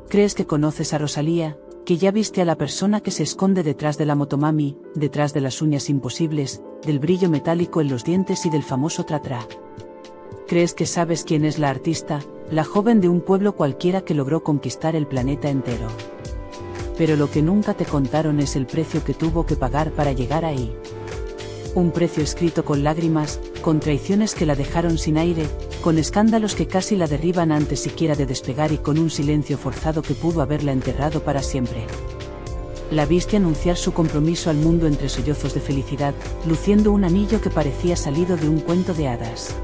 Crees que conoces a Rosalía, que ya viste a la persona que se esconde detrás de la motomami, detrás de las uñas imposibles, del brillo metálico en los dientes y del famoso tra-tra. Crees que sabes quién es la artista, la joven de un pueblo cualquiera que logró conquistar el planeta entero. Pero lo que nunca te contaron es el precio que tuvo que pagar para llegar ahí. Un precio escrito con lágrimas, con traiciones que la dejaron sin aire, con escándalos que casi la derriban antes siquiera de despegar y con un silencio forzado que pudo haberla enterrado para siempre. La viste anunciar su compromiso al mundo entre sollozos de felicidad, luciendo un anillo que parecía salido de un cuento de hadas.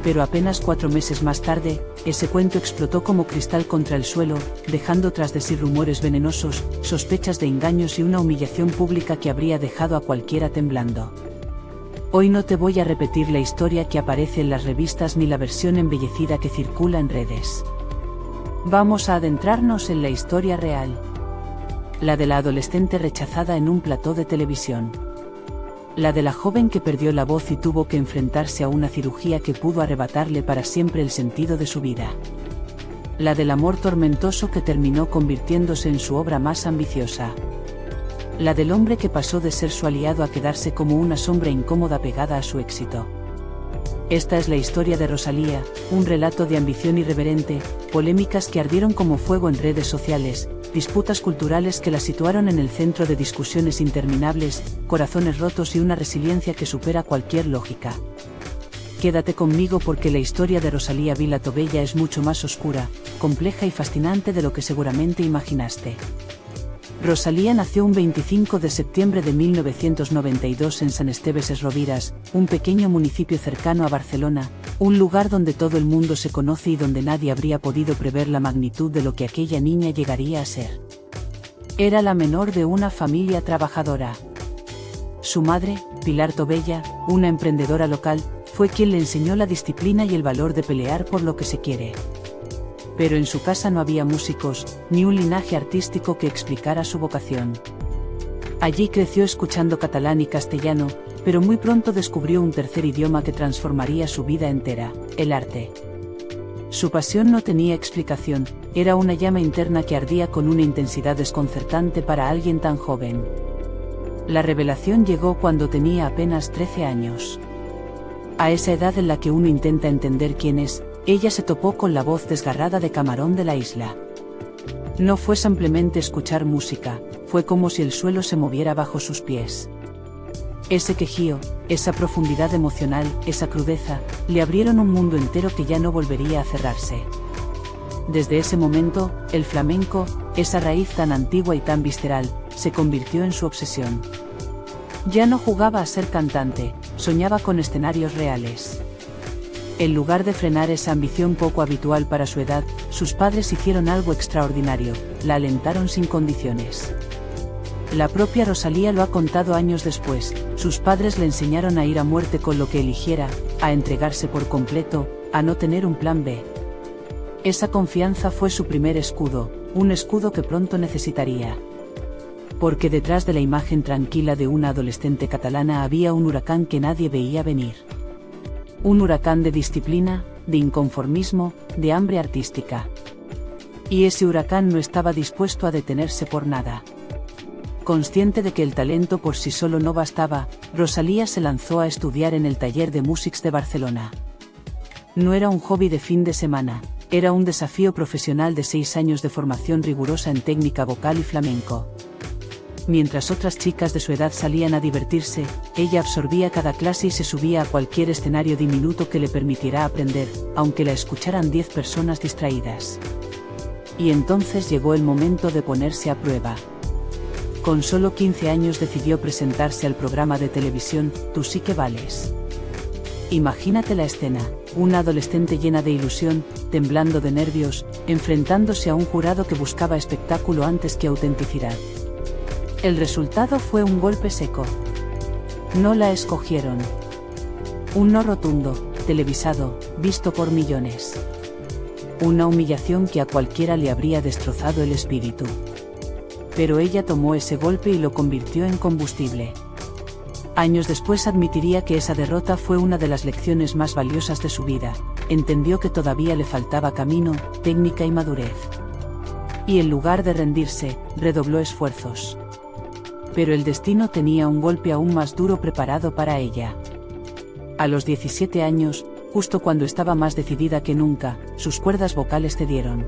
Pero apenas 4 meses más tarde, ese cuento explotó como cristal contra el suelo, dejando tras de sí rumores venenosos, sospechas de engaños y una humillación pública que habría dejado a cualquiera temblando. Hoy no te voy a repetir la historia que aparece en las revistas ni la versión embellecida que circula en redes. Vamos a adentrarnos en la historia real. La de la adolescente rechazada en un plató de televisión. La de la joven que perdió la voz y tuvo que enfrentarse a una cirugía que pudo arrebatarle para siempre el sentido de su vida. La del amor tormentoso que terminó convirtiéndose en su obra más ambiciosa. La del hombre que pasó de ser su aliado a quedarse como una sombra incómoda pegada a su éxito. Esta es la historia de Rosalía, un relato de ambición irreverente, polémicas que ardieron como fuego en redes sociales, disputas culturales que la situaron en el centro de discusiones interminables, corazones rotos y una resiliencia que supera cualquier lógica. Quédate conmigo porque la historia de Rosalía Vila Tobella es mucho más oscura, compleja y fascinante de lo que seguramente imaginaste. Rosalía nació un 25 de septiembre de 1992 en San Esteves es Rovires, un pequeño municipio cercano a Barcelona, un lugar donde todo el mundo se conoce y donde nadie habría podido prever la magnitud de lo que aquella niña llegaría a ser. Era la menor de una familia trabajadora. Su madre, Pilar Tobella, una emprendedora local, fue quien le enseñó la disciplina y el valor de pelear por lo que se quiere. Pero en su casa no había músicos, ni un linaje artístico que explicara su vocación. Allí creció escuchando catalán y castellano, pero muy pronto descubrió un tercer idioma que transformaría su vida entera, el arte. Su pasión no tenía explicación, era una llama interna que ardía con una intensidad desconcertante para alguien tan joven. La revelación llegó cuando tenía apenas 13 años. A esa edad en la que uno intenta entender quién es, ella se topó con la voz desgarrada de Camarón de la Isla. No fue simplemente escuchar música, fue como si el suelo se moviera bajo sus pies. Ese quejío, esa profundidad emocional, esa crudeza, le abrieron un mundo entero que ya no volvería a cerrarse. Desde ese momento, el flamenco, esa raíz tan antigua y tan visceral, se convirtió en su obsesión. Ya no jugaba a ser cantante, soñaba con escenarios reales. En lugar de frenar esa ambición poco habitual para su edad, sus padres hicieron algo extraordinario, la alentaron sin condiciones. La propia Rosalía lo ha contado años después, sus padres le enseñaron a ir a muerte con lo que eligiera, a entregarse por completo, a no tener un plan B. Esa confianza fue su primer escudo, un escudo que pronto necesitaría. Porque detrás de la imagen tranquila de una adolescente catalana había un huracán que nadie veía venir. Un huracán de disciplina, de inconformismo, de hambre artística. Y ese huracán no estaba dispuesto a detenerse por nada. Consciente de que el talento por sí solo no bastaba, Rosalía se lanzó a estudiar en el taller de Músics de Barcelona. No era un hobby de fin de semana, era un desafío profesional de 6 años de formación rigurosa en técnica vocal y flamenco. Mientras otras chicas de su edad salían a divertirse, ella absorbía cada clase y se subía a cualquier escenario diminuto que le permitiera aprender, aunque la escucharan 10 personas distraídas. Y entonces llegó el momento de ponerse a prueba. Con solo 15 años decidió presentarse al programa de televisión Tú sí que vales. Imagínate la escena, una adolescente llena de ilusión, temblando de nervios, enfrentándose a un jurado que buscaba espectáculo antes que autenticidad. El resultado fue un golpe seco. No la escogieron. Un no rotundo, televisado, visto por millones. Una humillación que a cualquiera le habría destrozado el espíritu. Pero ella tomó ese golpe y lo convirtió en combustible. Años después admitiría que esa derrota fue una de las lecciones más valiosas de su vida. Entendió que todavía le faltaba camino, técnica y madurez. Y en lugar de rendirse, redobló esfuerzos. Pero el destino tenía un golpe aún más duro preparado para ella. A los 17 años, justo cuando estaba más decidida que nunca, sus cuerdas vocales cedieron.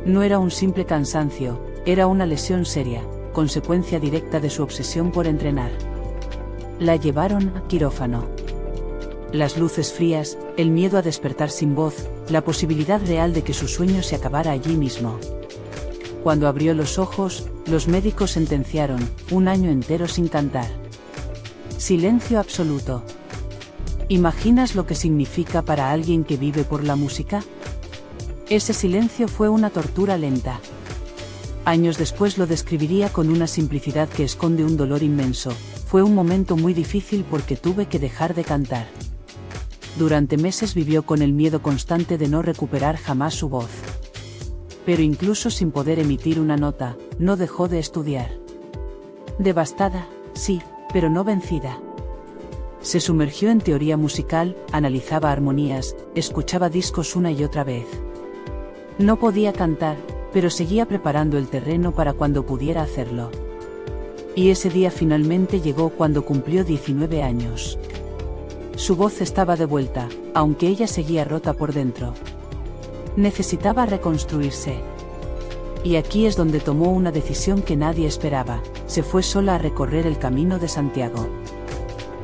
No era un simple cansancio, era una lesión seria, consecuencia directa de su obsesión por entrenar. La llevaron a quirófano. Las luces frías, el miedo a despertar sin voz, la posibilidad real de que su sueño se acabara allí mismo. Cuando abrió los ojos, los médicos sentenciaron, 1 año entero sin cantar. Silencio absoluto. ¿Imaginas lo que significa para alguien que vive por la música? Ese silencio fue una tortura lenta. Años después lo describiría con una simplicidad que esconde un dolor inmenso. Fue un momento muy difícil porque tuve que dejar de cantar. Durante meses vivió con el miedo constante de no recuperar jamás su voz. Pero incluso sin poder emitir una nota, no dejó de estudiar. Devastada, sí, pero no vencida. Se sumergió en teoría musical, analizaba armonías, escuchaba discos una y otra vez. No podía cantar, pero seguía preparando el terreno para cuando pudiera hacerlo. Y ese día finalmente llegó cuando cumplió 19 años. Su voz estaba de vuelta, aunque ella seguía rota por dentro. Necesitaba reconstruirse. Y aquí es donde tomó una decisión que nadie esperaba, se fue sola a recorrer el Camino de Santiago.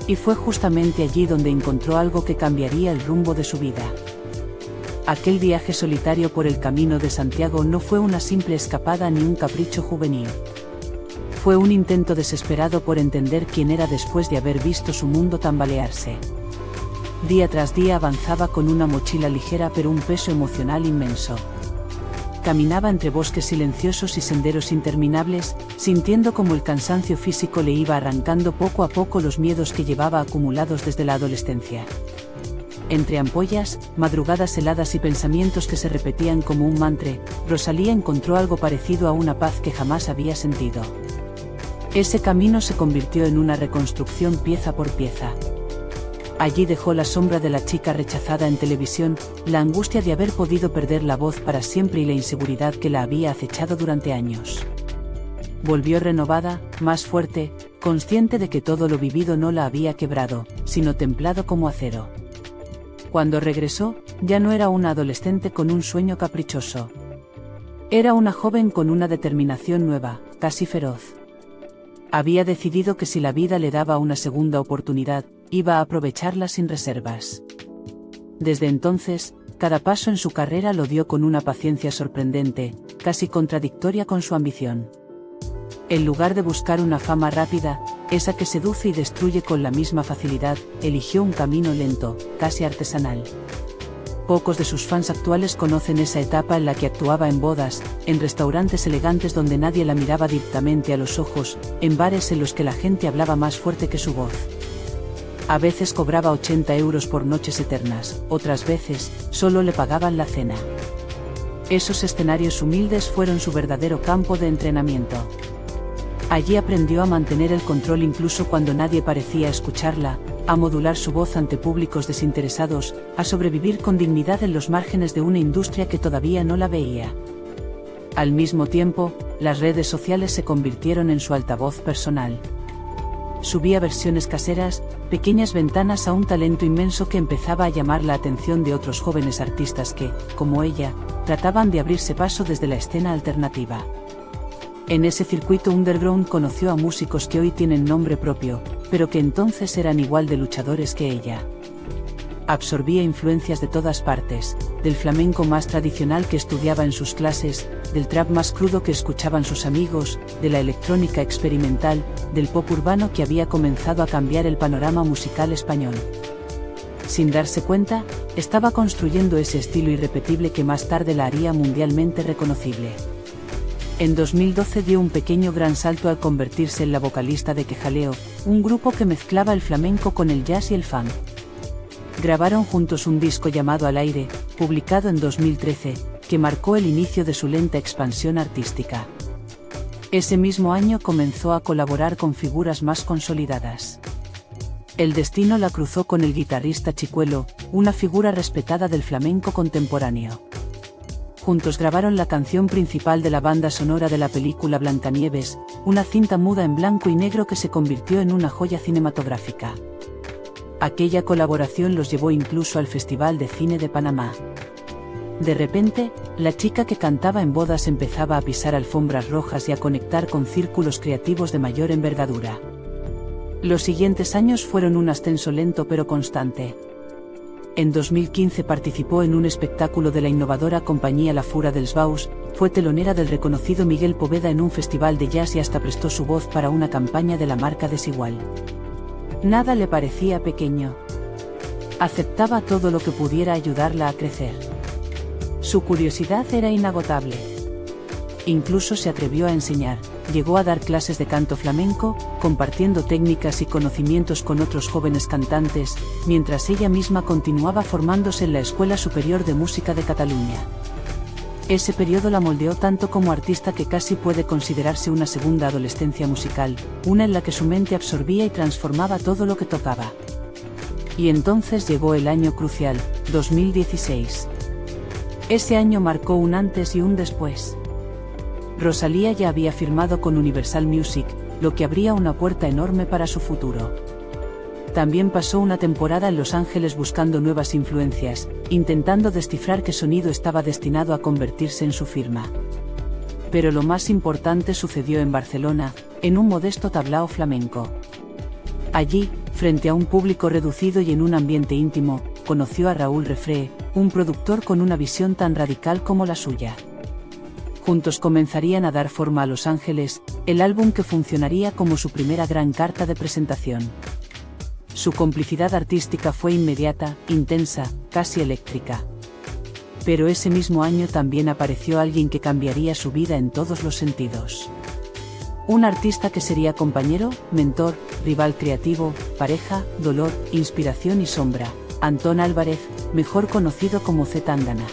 Y fue justamente allí donde encontró algo que cambiaría el rumbo de su vida. Aquel viaje solitario por el Camino de Santiago no fue una simple escapada ni un capricho juvenil. Fue un intento desesperado por entender quién era después de haber visto su mundo tambalearse. Día tras día avanzaba con una mochila ligera pero un peso emocional inmenso. Caminaba entre bosques silenciosos y senderos interminables, sintiendo como el cansancio físico le iba arrancando poco a poco los miedos que llevaba acumulados desde la adolescencia. Entre ampollas, madrugadas heladas y pensamientos que se repetían como un mantra, Rosalía encontró algo parecido a una paz que jamás había sentido. Ese camino se convirtió en una reconstrucción pieza por pieza. Allí dejó la sombra de la chica rechazada en televisión, la angustia de haber podido perder la voz para siempre y la inseguridad que la había acechado durante años. Volvió renovada, más fuerte, consciente de que todo lo vivido no la había quebrado, sino templado como acero. Cuando regresó, ya no era una adolescente con un sueño caprichoso. Era una joven con una determinación nueva, casi feroz. Había decidido que si la vida le daba una segunda oportunidad, iba a aprovecharla sin reservas. Desde entonces, cada paso en su carrera lo dio con una paciencia sorprendente, casi contradictoria con su ambición. En lugar de buscar una fama rápida, esa que seduce y destruye con la misma facilidad, eligió un camino lento, casi artesanal. Pocos de sus fans actuales conocen esa etapa en la que actuaba en bodas, en restaurantes elegantes donde nadie la miraba directamente a los ojos, en bares en los que la gente hablaba más fuerte que su voz. A veces cobraba 80 euros por noches eternas, otras veces, solo le pagaban la cena. Esos escenarios humildes fueron su verdadero campo de entrenamiento. Allí aprendió a mantener el control incluso cuando nadie parecía escucharla, a modular su voz ante públicos desinteresados, a sobrevivir con dignidad en los márgenes de una industria que todavía no la veía. Al mismo tiempo, las redes sociales se convirtieron en su altavoz personal. Subía versiones caseras, pequeñas ventanas a un talento inmenso que empezaba a llamar la atención de otros jóvenes artistas que, como ella, trataban de abrirse paso desde la escena alternativa. En ese circuito underground conoció a músicos que hoy tienen nombre propio, pero que entonces eran igual de luchadores que ella. Absorbía influencias de todas partes, del flamenco más tradicional que estudiaba en sus clases, del trap más crudo que escuchaban sus amigos, de la electrónica experimental, del pop urbano que había comenzado a cambiar el panorama musical español. Sin darse cuenta, estaba construyendo ese estilo irrepetible que más tarde la haría mundialmente reconocible. En 2012 dio un pequeño gran salto al convertirse en la vocalista de Quejaleo, un grupo que mezclaba el flamenco con el jazz y el funk. Grabaron juntos un disco llamado Al Aire, publicado en 2013, que marcó el inicio de su lenta expansión artística. Ese mismo año comenzó a colaborar con figuras más consolidadas. El destino la cruzó con el guitarrista Chicuelo, una figura respetada del flamenco contemporáneo. Juntos grabaron la canción principal de la banda sonora de la película Blancanieves, una cinta muda en blanco y negro que se convirtió en una joya cinematográfica. Aquella colaboración los llevó incluso al Festival de Cine de Panamá. De repente, la chica que cantaba en bodas empezaba a pisar alfombras rojas y a conectar con círculos creativos de mayor envergadura. Los siguientes años fueron un ascenso lento pero constante. En 2015 participó en un espectáculo de la innovadora compañía La Fura dels Baus, fue telonera del reconocido Miguel Poveda en un festival de jazz y hasta prestó su voz para una campaña de la marca Desigual. Nada le parecía pequeño. Aceptaba todo lo que pudiera ayudarla a crecer. Su curiosidad era inagotable. Incluso se atrevió a enseñar, llegó a dar clases de canto flamenco, compartiendo técnicas y conocimientos con otros jóvenes cantantes, mientras ella misma continuaba formándose en la Escuela Superior de Música de Cataluña. Ese periodo la moldeó tanto como artista que casi puede considerarse una segunda adolescencia musical, una en la que su mente absorbía y transformaba todo lo que tocaba. Y entonces llegó el año crucial, 2016. Ese año marcó un antes y un después. Rosalía ya había firmado con Universal Music, lo que abría una puerta enorme para su futuro. También pasó una temporada en Los Ángeles buscando nuevas influencias, intentando descifrar qué sonido estaba destinado a convertirse en su firma. Pero lo más importante sucedió en Barcelona, en un modesto tablao flamenco. Allí, frente a un público reducido y en un ambiente íntimo, conoció a Raúl Refré, un productor con una visión tan radical como la suya. Juntos comenzarían a dar forma a Los Ángeles, el álbum que funcionaría como su primera gran carta de presentación. Su complicidad artística fue inmediata, intensa, casi eléctrica. Pero ese mismo año también apareció alguien que cambiaría su vida en todos los sentidos. Un artista que sería compañero, mentor, rival creativo, pareja, dolor, inspiración y sombra, Antón Álvarez, mejor conocido como C. Tangana.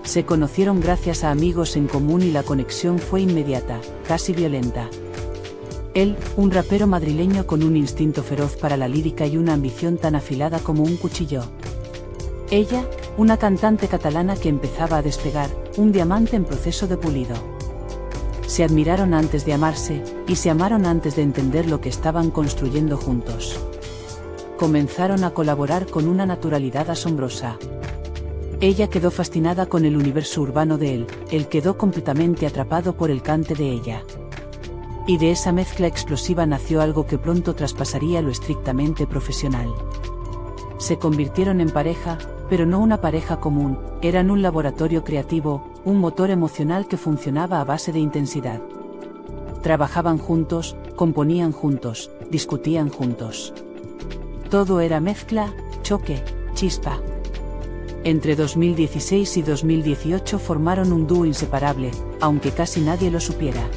Se conocieron gracias a amigos en común y la conexión fue inmediata, casi violenta. Él, un rapero madrileño con un instinto feroz para la lírica y una ambición tan afilada como un cuchillo. Ella, una cantante catalana que empezaba a despegar, un diamante en proceso de pulido. Se admiraron antes de amarse, y se amaron antes de entender lo que estaban construyendo juntos. Comenzaron a colaborar con una naturalidad asombrosa. Ella quedó fascinada con el universo urbano de él quedó completamente atrapado por el cante de ella. Y de esa mezcla explosiva nació algo que pronto traspasaría lo estrictamente profesional. Se convirtieron en pareja, pero no una pareja común, eran un laboratorio creativo, un motor emocional que funcionaba a base de intensidad. Trabajaban juntos, componían juntos, discutían juntos. Todo era mezcla, choque, chispa. Entre 2016 y 2018 formaron un dúo inseparable, aunque casi nadie lo supiera.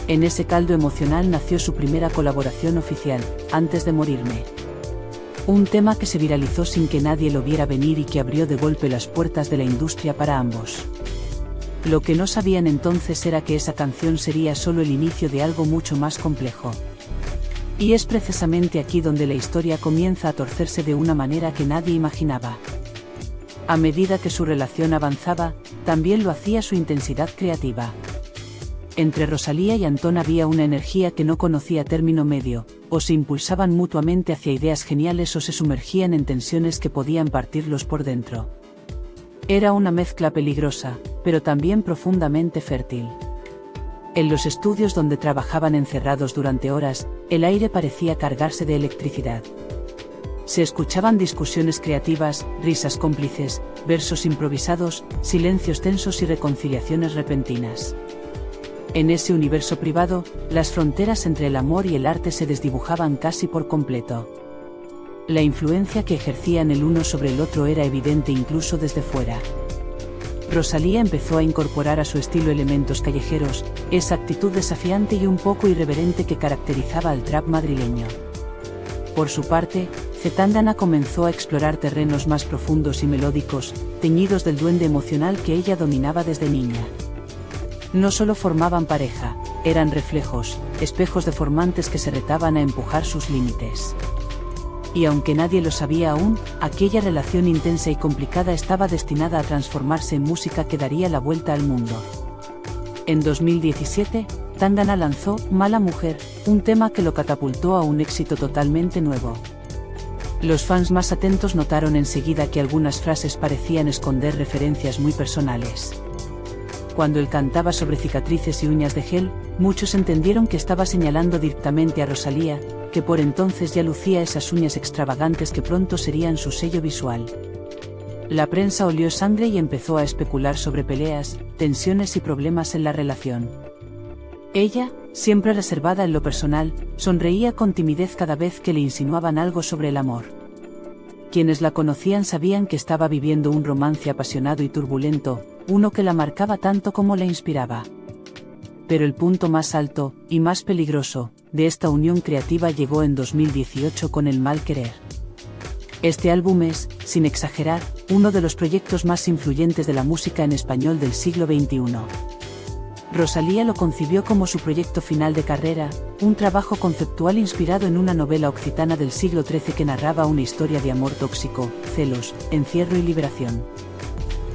En ese caldo emocional nació su primera colaboración oficial, Antes de morirme. Un tema que se viralizó sin que nadie lo viera venir y que abrió de golpe las puertas de la industria para ambos. Lo que no sabían entonces era que esa canción sería solo el inicio de algo mucho más complejo. Y es precisamente aquí donde la historia comienza a torcerse de una manera que nadie imaginaba. A medida que su relación avanzaba, también lo hacía su intensidad creativa. Entre Rosalía y Antón había una energía que no conocía término medio, o se impulsaban mutuamente hacia ideas geniales o se sumergían en tensiones que podían partirlos por dentro. Era una mezcla peligrosa, pero también profundamente fértil. En los estudios donde trabajaban encerrados durante horas, el aire parecía cargarse de electricidad. Se escuchaban discusiones creativas, risas cómplices, versos improvisados, silencios tensos y reconciliaciones repentinas. En ese universo privado, las fronteras entre el amor y el arte se desdibujaban casi por completo. La influencia que ejercían el uno sobre el otro era evidente incluso desde fuera. Rosalía empezó a incorporar a su estilo elementos callejeros, esa actitud desafiante y un poco irreverente que caracterizaba al trap madrileño. Por su parte, C. Tangana comenzó a explorar terrenos más profundos y melódicos, teñidos del duende emocional que ella dominaba desde niña. No solo formaban pareja, eran reflejos, espejos deformantes que se retaban a empujar sus límites. Y aunque nadie lo sabía aún, aquella relación intensa y complicada estaba destinada a transformarse en música que daría la vuelta al mundo. En 2017, Tangana lanzó Mala Mujer, un tema que lo catapultó a un éxito totalmente nuevo. Los fans más atentos notaron enseguida que algunas frases parecían esconder referencias muy personales. Cuando él cantaba sobre cicatrices y uñas de gel, muchos entendieron que estaba señalando directamente a Rosalía, que por entonces ya lucía esas uñas extravagantes que pronto serían su sello visual. La prensa olió sangre y empezó a especular sobre peleas, tensiones y problemas en la relación. Ella, siempre reservada en lo personal, sonreía con timidez cada vez que le insinuaban algo sobre el amor. Quienes la conocían sabían que estaba viviendo un romance apasionado y turbulento, uno que la marcaba tanto como la inspiraba. Pero el punto más alto, y más peligroso, de esta unión creativa llegó en 2018 con El Mal Querer. Este álbum es, sin exagerar, uno de los proyectos más influyentes de la música en español del siglo XXI. Rosalía lo concibió como su proyecto final de carrera, un trabajo conceptual inspirado en una novela occitana del siglo XIII que narraba una historia de amor tóxico, celos, encierro y liberación.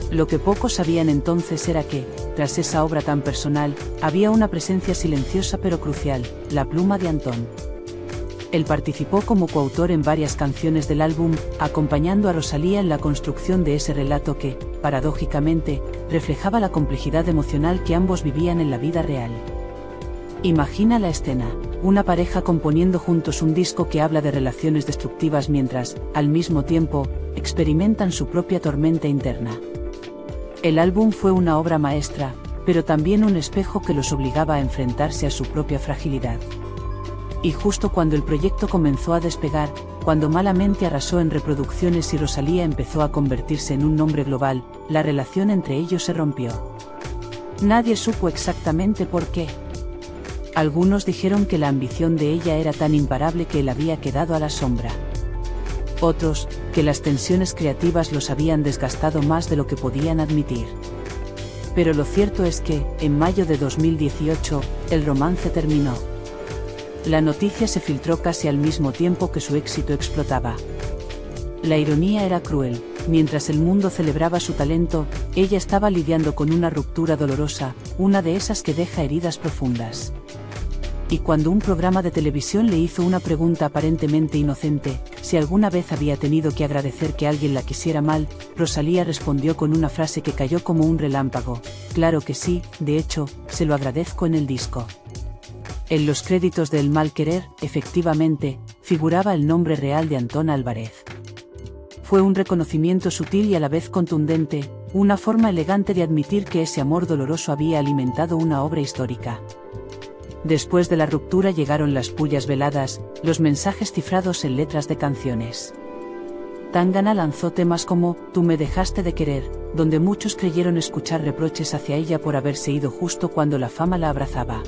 Lo que pocos sabían entonces era que, tras esa obra tan personal, había una presencia silenciosa pero crucial, la pluma de Antón. Él participó como coautor en varias canciones del álbum, acompañando a Rosalía en la construcción de ese relato que, paradójicamente, reflejaba la complejidad emocional que ambos vivían en la vida real. Imagina la escena, una pareja componiendo juntos un disco que habla de relaciones destructivas mientras, al mismo tiempo, experimentan su propia tormenta interna. El álbum fue una obra maestra, pero también un espejo que los obligaba a enfrentarse a su propia fragilidad. Y justo cuando el proyecto comenzó a despegar, cuando Malamente arrasó en reproducciones y Rosalía empezó a convertirse en un nombre global, la relación entre ellos se rompió. Nadie supo exactamente por qué. Algunos dijeron que la ambición de ella era tan imparable que él había quedado a la sombra. Otros, que las tensiones creativas los habían desgastado más de lo que podían admitir. Pero lo cierto es que, en mayo de 2018, el romance terminó. La noticia se filtró casi al mismo tiempo que su éxito explotaba. La ironía era cruel, mientras el mundo celebraba su talento, ella estaba lidiando con una ruptura dolorosa, una de esas que deja heridas profundas. Y cuando un programa de televisión le hizo una pregunta aparentemente inocente, si alguna vez había tenido que agradecer que alguien la quisiera mal, Rosalía respondió con una frase que cayó como un relámpago: claro que sí, de hecho, se lo agradezco en el disco. En los créditos de El Mal Querer, efectivamente, figuraba el nombre real de Antón Álvarez. Fue un reconocimiento sutil y a la vez contundente, una forma elegante de admitir que ese amor doloroso había alimentado una obra histórica. Después de la ruptura llegaron las pullas veladas, los mensajes cifrados en letras de canciones. Tangana lanzó temas como Tú me dejaste de querer, donde muchos creyeron escuchar reproches hacia ella por haberse ido justo cuando la fama la abrazaba.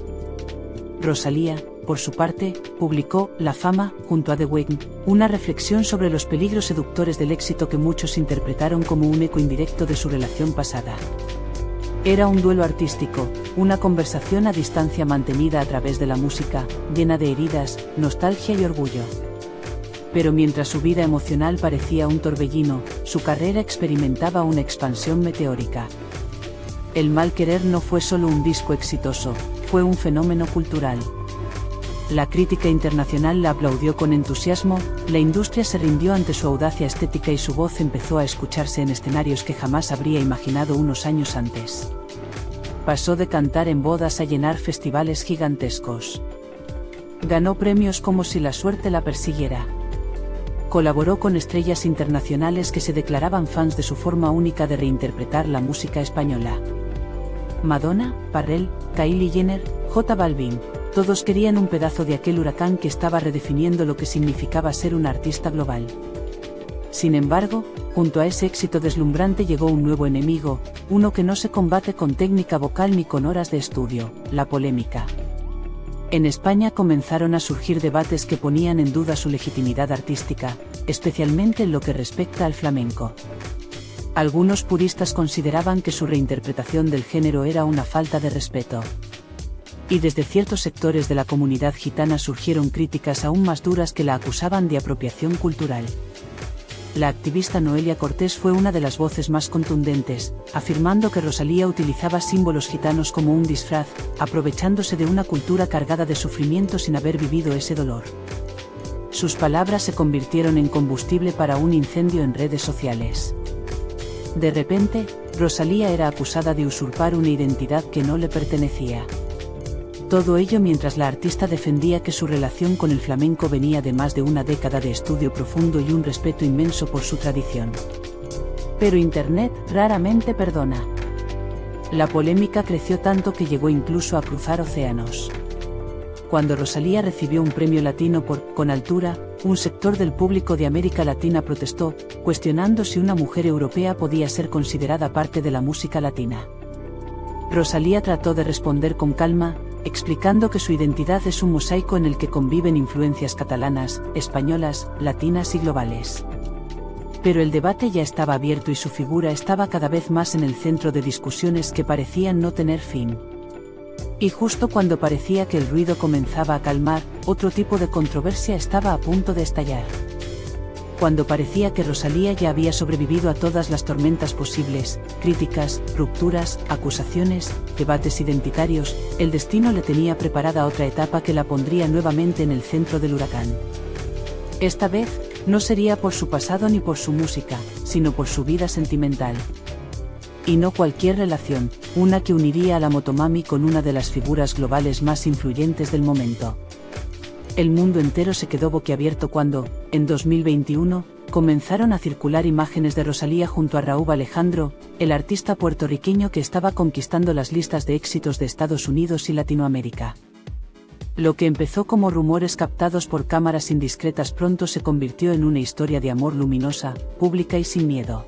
Rosalía, por su parte, publicó La Fama, junto a The Weeknd, una reflexión sobre los peligros seductores del éxito que muchos interpretaron como un eco indirecto de su relación pasada. Era un duelo artístico, una conversación a distancia mantenida a través de la música, llena de heridas, nostalgia y orgullo. Pero mientras su vida emocional parecía un torbellino, su carrera experimentaba una expansión meteórica. El Mal Querer no fue solo un disco exitoso, fue un fenómeno cultural. La crítica internacional la aplaudió con entusiasmo, la industria se rindió ante su audacia estética y su voz empezó a escucharse en escenarios que jamás habría imaginado unos años antes. Pasó de cantar en bodas a llenar festivales gigantescos. Ganó premios como si la suerte la persiguiera. Colaboró con estrellas internacionales que se declaraban fans de su forma única de reinterpretar la música española. Madonna, Pharrell, Kylie Jenner, J Balvin, todos querían un pedazo de aquel huracán que estaba redefiniendo lo que significaba ser un artista global. Sin embargo, junto a ese éxito deslumbrante llegó un nuevo enemigo, uno que no se combate con técnica vocal ni con horas de estudio: la polémica. En España comenzaron a surgir debates que ponían en duda su legitimidad artística, especialmente en lo que respecta al flamenco. Algunos puristas consideraban que su reinterpretación del género era una falta de respeto. Y desde ciertos sectores de la comunidad gitana surgieron críticas aún más duras que la acusaban de apropiación cultural. La activista Noelia Cortés fue una de las voces más contundentes, afirmando que Rosalía utilizaba símbolos gitanos como un disfraz, aprovechándose de una cultura cargada de sufrimiento sin haber vivido ese dolor. Sus palabras se convirtieron en combustible para un incendio en redes sociales. De repente, Rosalía era acusada de usurpar una identidad que no le pertenecía. Todo ello mientras la artista defendía que su relación con el flamenco venía de más de una década de estudio profundo y un respeto inmenso por su tradición. Pero Internet raramente perdona. La polémica creció tanto que llegó incluso a cruzar océanos. Cuando Rosalía recibió un premio latino por Con Altura, un sector del público de América Latina protestó, cuestionando si una mujer europea podía ser considerada parte de la música latina. Rosalía trató de responder con calma, explicando que su identidad es un mosaico en el que conviven influencias catalanas, españolas, latinas y globales. Pero el debate ya estaba abierto y su figura estaba cada vez más en el centro de discusiones que parecían no tener fin. Y justo cuando parecía que el ruido comenzaba a calmar, otro tipo de controversia estaba a punto de estallar. Cuando parecía que Rosalía ya había sobrevivido a todas las tormentas posibles, críticas, rupturas, acusaciones, debates identitarios, el destino le tenía preparada otra etapa que la pondría nuevamente en el centro del huracán. Esta vez, no sería por su pasado ni por su música, sino por su vida sentimental. Y no cualquier relación, una que uniría a la Motomami con una de las figuras globales más influyentes del momento. El mundo entero se quedó boquiabierto cuando, en 2021, comenzaron a circular imágenes de Rosalía junto a Rauw Alejandro, el artista puertorriqueño que estaba conquistando las listas de éxitos de Estados Unidos y Latinoamérica. Lo que empezó como rumores captados por cámaras indiscretas pronto se convirtió en una historia de amor luminosa, pública y sin miedo.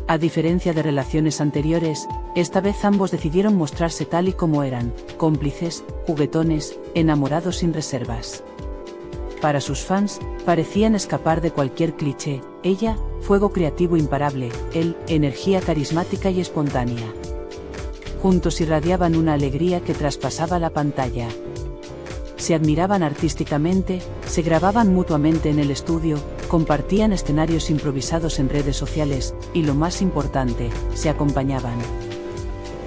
A diferencia de relaciones anteriores, esta vez ambos decidieron mostrarse tal y como eran, cómplices, juguetones, enamorados sin reservas. Para sus fans, parecían escapar de cualquier cliché, ella, fuego creativo imparable, él, energía carismática y espontánea. Juntos irradiaban una alegría que traspasaba la pantalla. Se admiraban artísticamente, se grababan mutuamente en el estudio, compartían escenarios improvisados en redes sociales, y lo más importante, se acompañaban.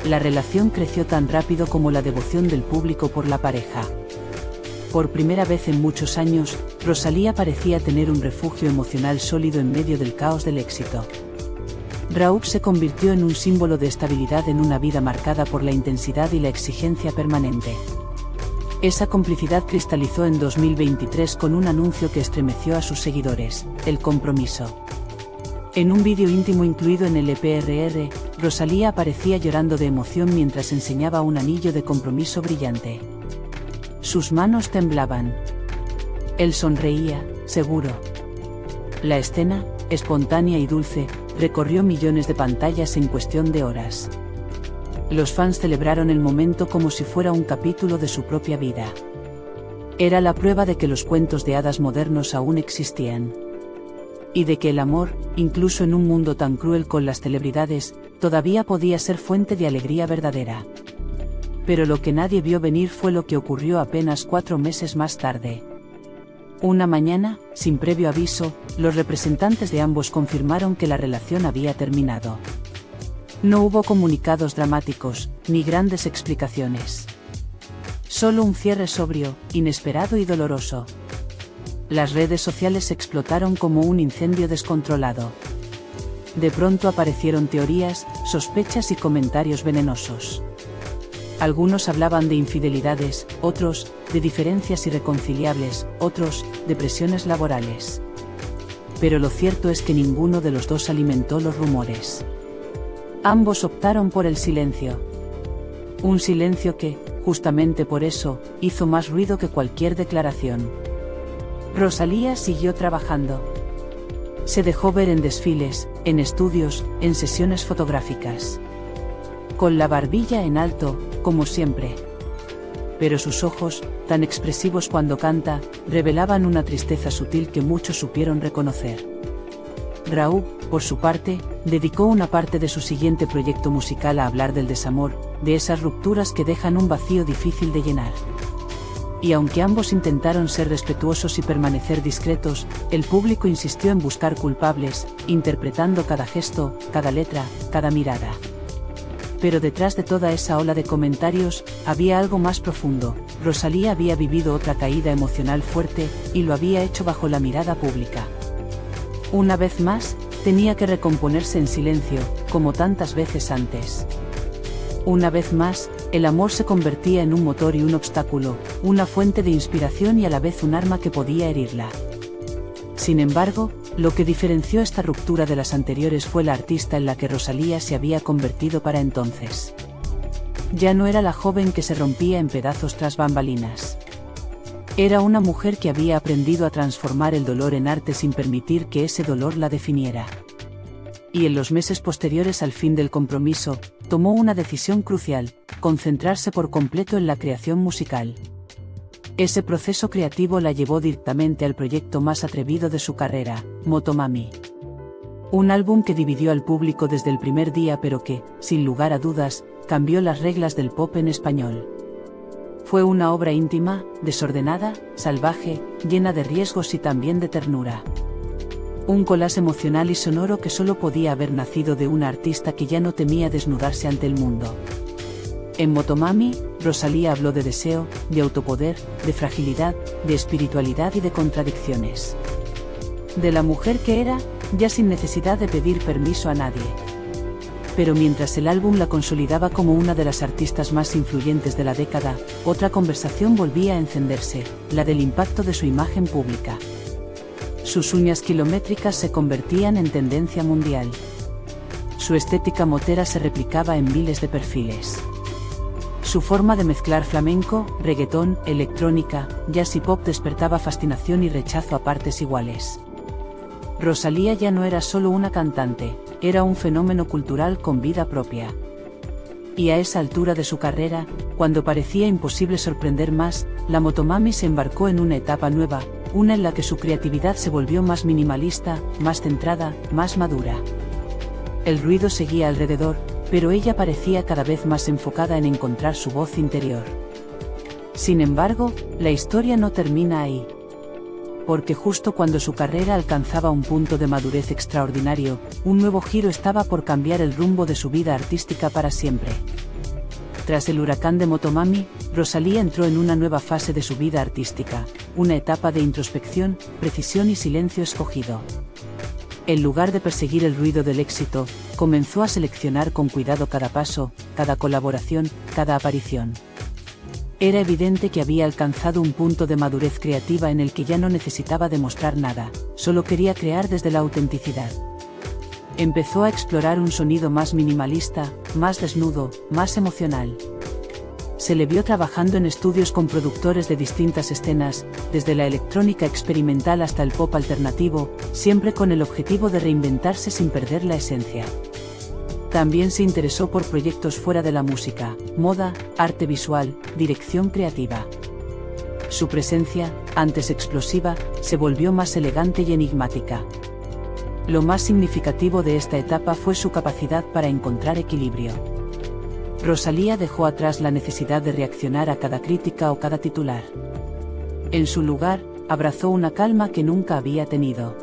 La relación creció tan rápido como la devoción del público por la pareja. Por primera vez en muchos años, Rosalía parecía tener un refugio emocional sólido en medio del caos del éxito. Rauw se convirtió en un símbolo de estabilidad en una vida marcada por la intensidad y la exigencia permanente. Esa complicidad cristalizó en 2023 con un anuncio que estremeció a sus seguidores, el compromiso. En un vídeo íntimo incluido en el EP, Rosalía aparecía llorando de emoción mientras enseñaba un anillo de compromiso brillante. Sus manos temblaban. Él sonreía, seguro. La escena, espontánea y dulce, recorrió millones de pantallas en cuestión de horas. Los fans celebraron el momento como si fuera un capítulo de su propia vida. Era la prueba de que los cuentos de hadas modernos aún existían. Y de que el amor, incluso en un mundo tan cruel con las celebridades, todavía podía ser fuente de alegría verdadera. Pero lo que nadie vio venir fue lo que ocurrió apenas 4 meses más tarde. Una mañana, sin previo aviso, los representantes de ambos confirmaron que la relación había terminado. No hubo comunicados dramáticos, ni grandes explicaciones. Solo un cierre sobrio, inesperado y doloroso. Las redes sociales explotaron como un incendio descontrolado. De pronto aparecieron teorías, sospechas y comentarios venenosos. Algunos hablaban de infidelidades, otros, de diferencias irreconciliables, otros, de presiones laborales. Pero lo cierto es que ninguno de los dos alimentó los rumores. Ambos optaron por el silencio. Un silencio que, justamente por eso, hizo más ruido que cualquier declaración. Rosalía siguió trabajando. Se dejó ver en desfiles, en estudios, en sesiones fotográficas. Con la barbilla en alto, como siempre. Pero sus ojos, tan expresivos cuando canta, revelaban una tristeza sutil que muchos supieron reconocer. Raúl, por su parte, dedicó una parte de su siguiente proyecto musical a hablar del desamor, de esas rupturas que dejan un vacío difícil de llenar. Y aunque ambos intentaron ser respetuosos y permanecer discretos, el público insistió en buscar culpables, interpretando cada gesto, cada letra, cada mirada. Pero detrás de toda esa ola de comentarios, había algo más profundo. Rosalía había vivido otra caída emocional fuerte, y lo había hecho bajo la mirada pública. Una vez más, tenía que recomponerse en silencio, como tantas veces antes. Una vez más, el amor se convertía en un motor y un obstáculo, una fuente de inspiración y a la vez un arma que podía herirla. Sin embargo, lo que diferenció esta ruptura de las anteriores fue la artista en la que Rosalía se había convertido para entonces. Ya no era la joven que se rompía en pedazos tras bambalinas. Era una mujer que había aprendido a transformar el dolor en arte sin permitir que ese dolor la definiera. Y en los meses posteriores al fin del compromiso, tomó una decisión crucial: concentrarse por completo en la creación musical. Ese proceso creativo la llevó directamente al proyecto más atrevido de su carrera, Motomami. Un álbum que dividió al público desde el primer día, pero que, sin lugar a dudas, cambió las reglas del pop en español. Fue una obra íntima, desordenada, salvaje, llena de riesgos y también de ternura. Un collage emocional y sonoro que solo podía haber nacido de una artista que ya no temía desnudarse ante el mundo. En Motomami, Rosalía habló de deseo, de autopoder, de fragilidad, de espiritualidad y de contradicciones. De la mujer que era, ya sin necesidad de pedir permiso a nadie. Pero mientras el álbum la consolidaba como una de las artistas más influyentes de la década, otra conversación volvía a encenderse, la del impacto de su imagen pública. Sus uñas kilométricas se convertían en tendencia mundial. Su estética motera se replicaba en miles de perfiles. Su forma de mezclar flamenco, reggaetón, electrónica, jazz y pop despertaba fascinación y rechazo a partes iguales. Rosalía ya no era solo una cantante, era un fenómeno cultural con vida propia. Y a esa altura de su carrera, cuando parecía imposible sorprender más, la Motomami se embarcó en una etapa nueva, una en la que su creatividad se volvió más minimalista, más centrada, más madura. El ruido seguía alrededor, pero ella parecía cada vez más enfocada en encontrar su voz interior. Sin embargo, la historia no termina ahí. Porque justo cuando su carrera alcanzaba un punto de madurez extraordinario, un nuevo giro estaba por cambiar el rumbo de su vida artística para siempre. Tras el huracán de Motomami, Rosalía entró en una nueva fase de su vida artística, una etapa de introspección, precisión y silencio escogido. En lugar de perseguir el ruido del éxito, comenzó a seleccionar con cuidado cada paso, cada colaboración, cada aparición. Era evidente que había alcanzado un punto de madurez creativa en el que ya no necesitaba demostrar nada, solo quería crear desde la autenticidad. Empezó a explorar un sonido más minimalista, más desnudo, más emocional. Se le vio trabajando en estudios con productores de distintas escenas, desde la electrónica experimental hasta el pop alternativo, siempre con el objetivo de reinventarse sin perder la esencia. También se interesó por proyectos fuera de la música, moda, arte visual, dirección creativa. Su presencia, antes explosiva, se volvió más elegante y enigmática. Lo más significativo de esta etapa fue su capacidad para encontrar equilibrio. Rosalía dejó atrás la necesidad de reaccionar a cada crítica o cada titular. En su lugar, abrazó una calma que nunca había tenido.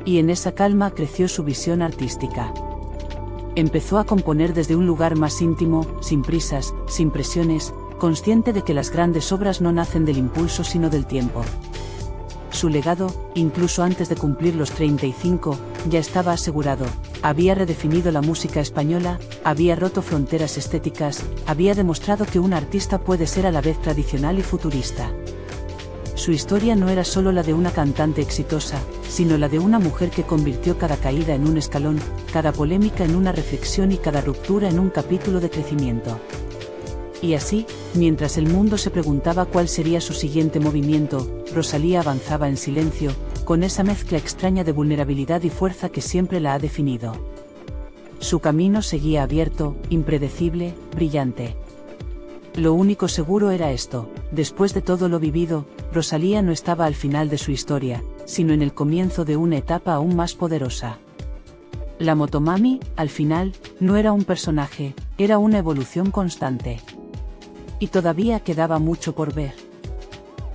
Y en esa calma creció su visión artística. Empezó a componer desde un lugar más íntimo, sin prisas, sin presiones, consciente de que las grandes obras no nacen del impulso sino del tiempo. Su legado, incluso antes de cumplir los 35, ya estaba asegurado. Había redefinido la música española, había roto fronteras estéticas, había demostrado que un artista puede ser a la vez tradicional y futurista. Su historia no era solo la de una cantante exitosa, sino la de una mujer que convirtió cada caída en un escalón, cada polémica en una reflexión y cada ruptura en un capítulo de crecimiento. Y así, mientras el mundo se preguntaba cuál sería su siguiente movimiento, Rosalía avanzaba en silencio, con esa mezcla extraña de vulnerabilidad y fuerza que siempre la ha definido. Su camino seguía abierto, impredecible, brillante. Lo único seguro era esto: después de todo lo vivido, Rosalía no estaba al final de su historia, sino en el comienzo de una etapa aún más poderosa. La Motomami, al final, no era un personaje, era una evolución constante. Y todavía quedaba mucho por ver.